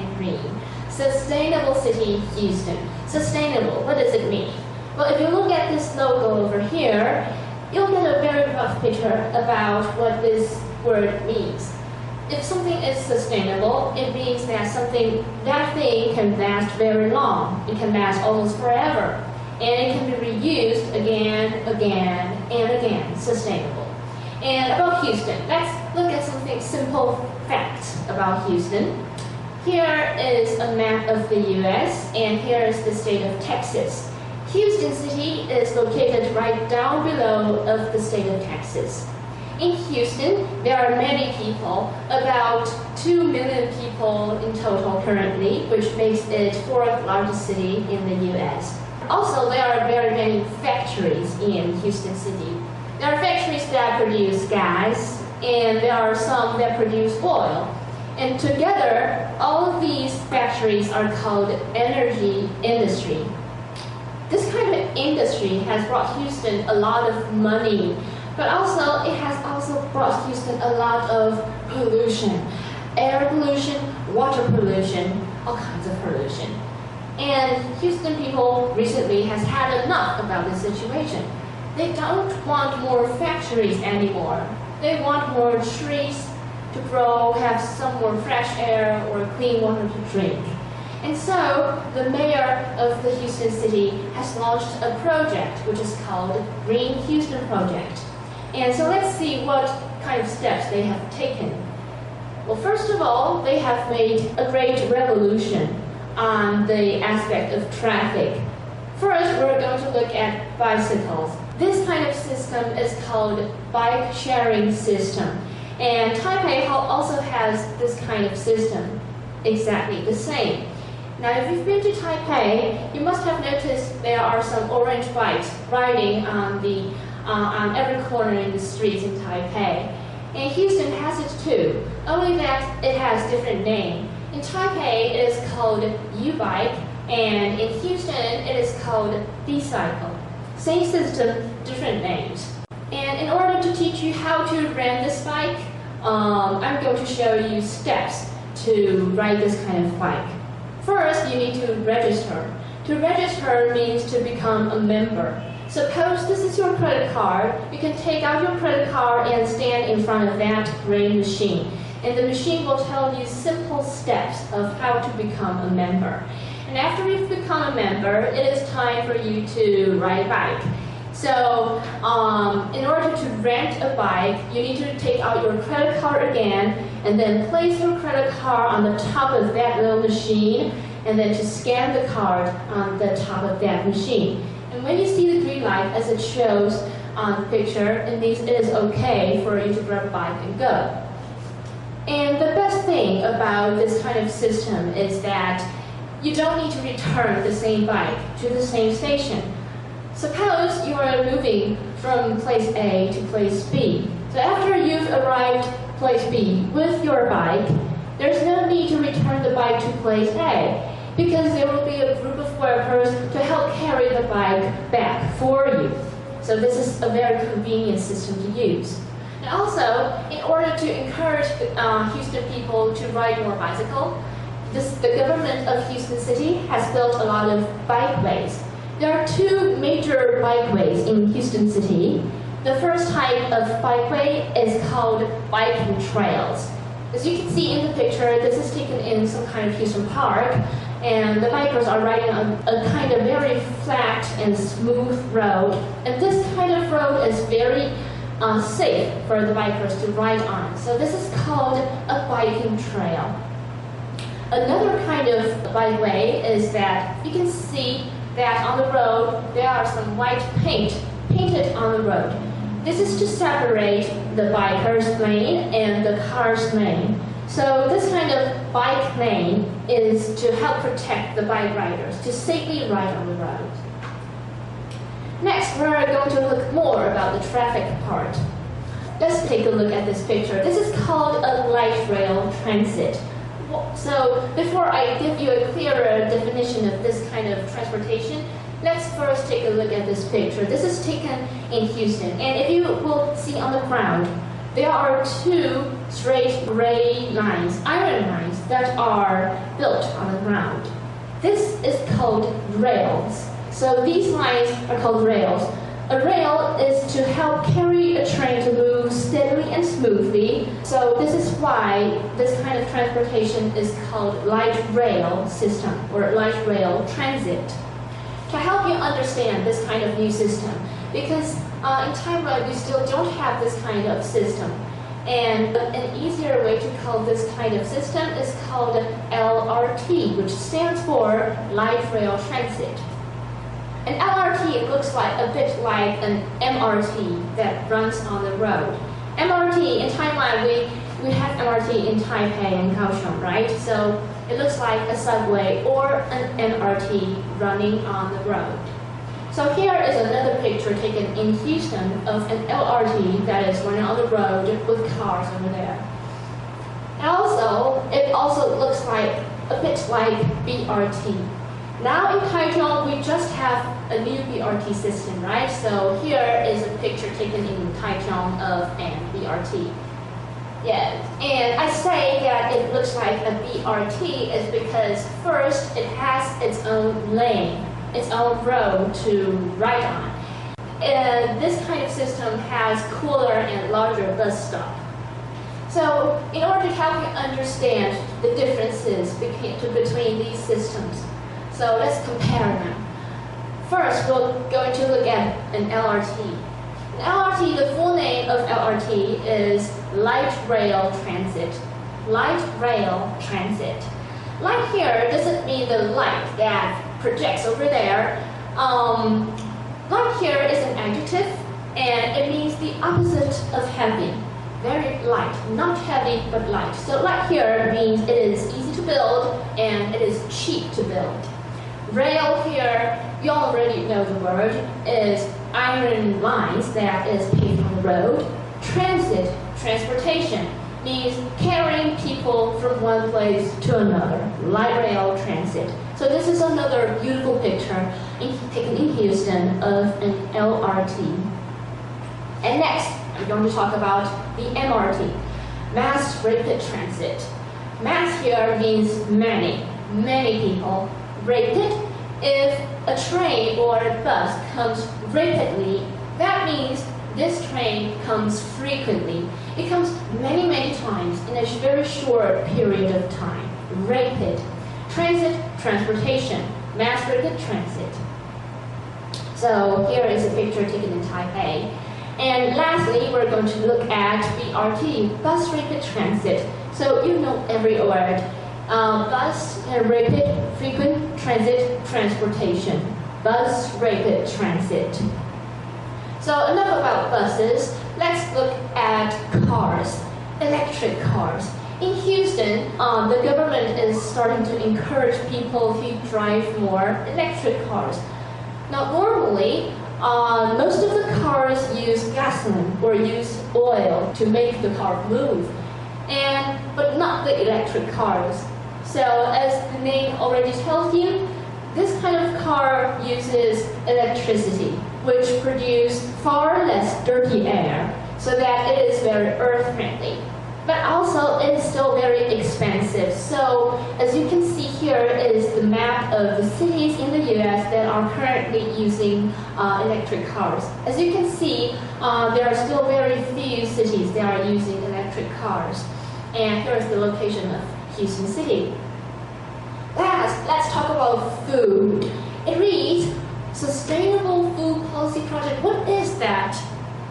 and green. Sustainable City, Houston. Sustainable, what does it mean? Well, if you look at this logo over here, you'll get a very rough picture about what this word means. If something is sustainable, it means that that thing can last very long. It can last almost forever. And it can be reused again, and again, sustainable. And about Houston, let's look at something simple facts about Houston. Here is a map of the US, and here is the state of Texas. Houston City is located right down below of the state of Texas. In Houston, there are many people, about 2 million people in total currently, which makes it 4th largest city in the US. Also, there are very many factories in Houston City. There are factories that produce gas, and there are some that produce oil. And together, all of these factories are called energy industry. This kind of industry has brought Houston a lot of money, but also it has also brought Houston a lot of pollution. Air pollution, water pollution, all kinds of pollution. And Houston people recently has had enough about this situation. They don't want more factories anymore. They want more trees to grow, have some more fresh air or clean water to drink. And so the mayor of the Houston City has launched a project which is called Green Houston Project. And so let's see what kind of steps they have taken. Well, first of all, they have made a great revolution on the aspect of traffic. First, we're going to look at bicycles. This kind of system is called bike sharing system. And Taipei also has this kind of system, exactly the same. Now, if you've been to Taipei, you must have noticed there are some orange bikes riding on every corner in the streets in Taipei. And Houston has it too, only that it has different name. In Taipei, it is called U-Bike, and in Houston, it is called D-Cycle. Same system, different names. And in order to teach you how to rent this bike, I'm going to show you steps to ride this kind of bike. First, you need to register. To register means to become a member. Suppose this is your credit card. You can take out your credit card and stand in front of that gray machine. And the machine will tell you simple steps of how to become a member. And after you've become a member, it is time for you to ride a bike. So, in order to rent a bike, you need to take out your credit card again, and then place your credit card on the top of that little machine, and then to scan the card on the top of that machine. And when you see the green light, as it shows on the picture, it means it is okay for you to grab a bike and go. And the best thing about this kind of system is that you don't need to return the same bike to the same station. Suppose you are moving from place A to place B. So after you've arrived place B with your bike, there's no need to return the bike to place A, because there will be a group of workers to help carry the bike back for you. So this is a very convenient system to use. And also, in order to encourage Houston people to ride more bicycle, the government of Houston City has built a lot of bikeways. There are two major bikeways in Houston City. The first type of bikeway is called biking trails. As you can see in the picture, this is taken in some kind of Houston park, and the bikers are riding on a kind of very flat and smooth road. And this kind of road is very safe for the bikers to ride on. So this is called a biking trail. Another kind of bikeway is that you can see that on the road there are some white paint painted on the road. This is to separate the bikers' lane and the cars' lane. So this kind of bike lane is to help protect the bike riders to safely ride on the road. Next, we're going to look more about the traffic part. Let's take a look at this picture. This is called a light rail transit. So before I give you a clearer definition of this kind of transportation, let's first take a look at this picture. This is taken in Houston, and if you will see on the ground, there are two straight gray lines, iron lines, that are built on the ground. This is called rails. So these lines are called rails. A rail is to help carry a train to move steadily and smoothly. So this is why this kind of transportation is called light rail system or light rail transit. To help you understand this kind of new system, because in Taiwan we still don't have this kind of system. And an easier way to call this kind of system is called LRT, which stands for light rail transit. An LRT looks like a bit like an MRT that runs on the road. MRT in Taiwan, we have MRT in Taipei and Kaohsiung, right? So it looks like a subway or an MRT running on the road. So here is another picture taken in Houston of an LRT that is running on the road with cars over there. And also, it also looks like a bit like BRT. Now in Taichung, we just have a new BRT system, right? So here is a picture taken in Taichung of an BRT. Yeah, and I say that it looks like a BRT is because first it has its own lane, its own road to ride on. And this kind of system has cooler and larger bus stop. So in order to help you understand the differences between these systems, so let's compare them. First, we're going to look at an LRT. An LRT, the full name of LRT is Light Rail Transit. Light Rail Transit. Light here doesn't mean the light that projects over there. Light here is an adjective, and it means the opposite of heavy. Very light, not heavy, but light. So light here means it is easy to build, and it is cheap to build. Rail here, you already know the word, is iron lines that is paved on the road. Transit, transportation, means carrying people from one place to another. Light rail transit. So this is another beautiful picture taken in Houston of an LRT. And next, I'm going to talk about the MRT, Mass Rapid Transit. Mass here means many, many people. Rapid, if a train or a bus comes rapidly, that means this train comes frequently. It comes many, many times in a very short period of time. Rapid. Transit, transportation. Mass rapid transit. So here is a picture taken in Taipei. And lastly, we're going to look at BRT, Bus Rapid Transit. So you know every word. Bus, rapid, frequent, transit, transportation. Bus Rapid Transit. So enough about buses. Let's look at cars, electric cars. In Houston, the government is starting to encourage people to drive more electric cars. Now, normally, most of the cars use gasoline or use oil to make the car move, but not the electric cars. So, as the name already tells you, this kind of car uses electricity, which produces far less dirty air, so that it is very earth-friendly. But also, it is still very expensive. So, as you can see here is the map of the cities in the US that are currently using electric cars. As you can see, there are still very few cities that are using electric cars. And here is the location of Houston City. Last, let's talk about food. It reads, Sustainable Food Policy Project. What is that?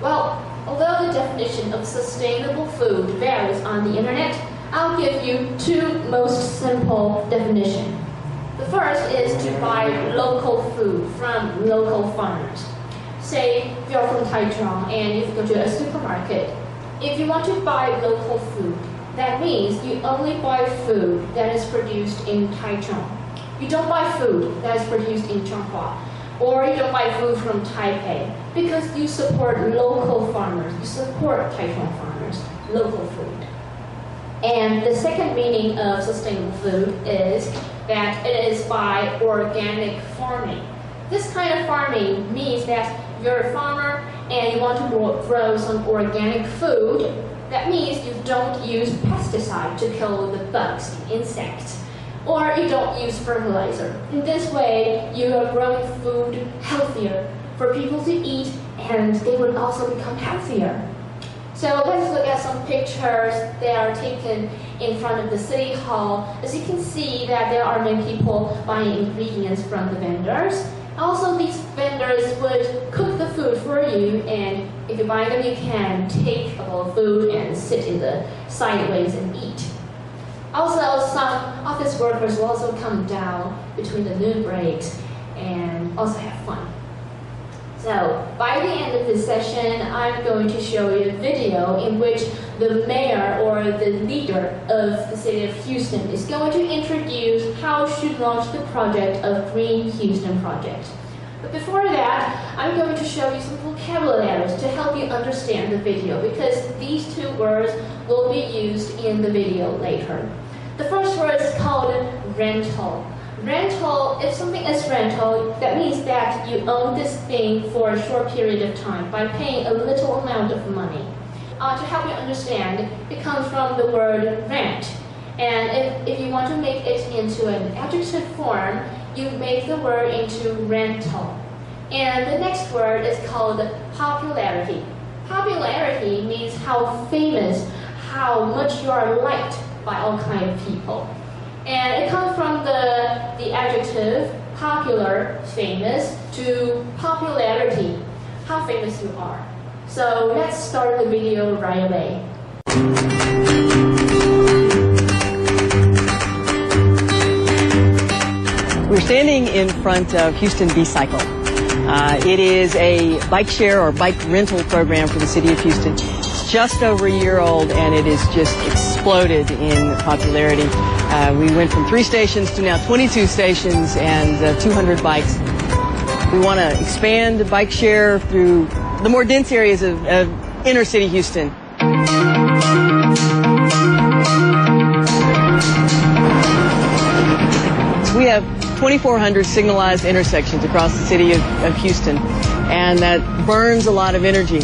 Well, although the definition of sustainable food varies on the internet, I'll give you two most simple definitions. The first is to buy local food from local farmers. Say you're from Taichung and you go to a supermarket. If you want to buy local food, that means you only buy food that is produced in Taichung. You don't buy food that is produced in Changhua. Or you don't buy food from Taipei, because you support local farmers. You support Taichung farmers, local food. And the second meaning of sustainable food is that it is by organic farming. This kind of farming means that you're a farmer and you want to grow some organic food, that means you don't use pesticide to kill the bugs, the insects, or you don't use fertilizer. In this way, you are growing food healthier for people to eat, and they would also become healthier. So let's look at some pictures that are taken in front of the City Hall. As you can see that there are many people buying ingredients from the vendors. Also, these vendors would cook the food for you, and if you buy them, you can take a bowl of food and sit in the sideways and eat. Also, some office workers will also come down between the noon breaks and also have fun. So, by the end of this session, I'm going to show you a video in which the mayor or the leader of the city of Houston is going to introduce how she launched the project of Green Houston Project. But before that, I'm going to show you some vocabularies to help you understand the video, because these two words will be used in the video later. The first word is called rental. Rental, if something is rental, that means that you own this thing for a short period of time by paying a little amount of money. To help you understand, it comes from the word rent. And if you want to make it into an adjective form, you make the word into rental. And the next word is called popularity. Popularity means how famous, how much you are liked by all kinds of people. And it comes from the adjective popular, famous, to popularity, how famous you are. So let's start the video right away. We're standing in front of Houston B-Cycle. It is a bike share or bike rental program for the city of Houston. It's just over a year old, and it has just exploded in popularity. We went from 3 stations to now 22 stations and 200 bikes. We want to expand the bike share through the more dense areas of inner city Houston. So we have 2,400 signalized intersections across the city of Houston, and that burns a lot of energy.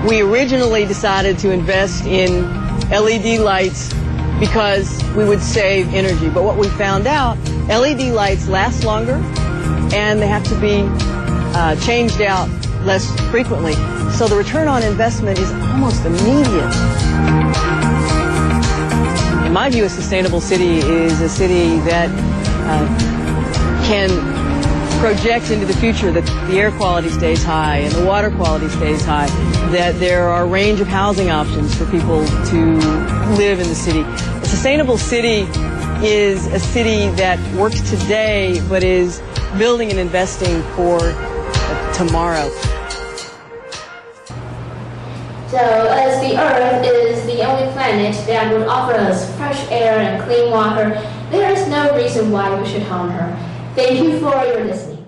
We originally decided to invest in LED lights because we would save energy. But what we found out, LED lights last longer and they have to be changed out less frequently. So the return on investment is almost immediate. In my view, a sustainable city is a city that can project into the future that the air quality stays high and the water quality stays high, that there are a range of housing options for people to live in the city. A sustainable city is a city that works today but is building and investing for tomorrow. So, as the Earth is the only planet that would offer us fresh air and clean water, there is no reason why we should harm her. Thank you for your listening.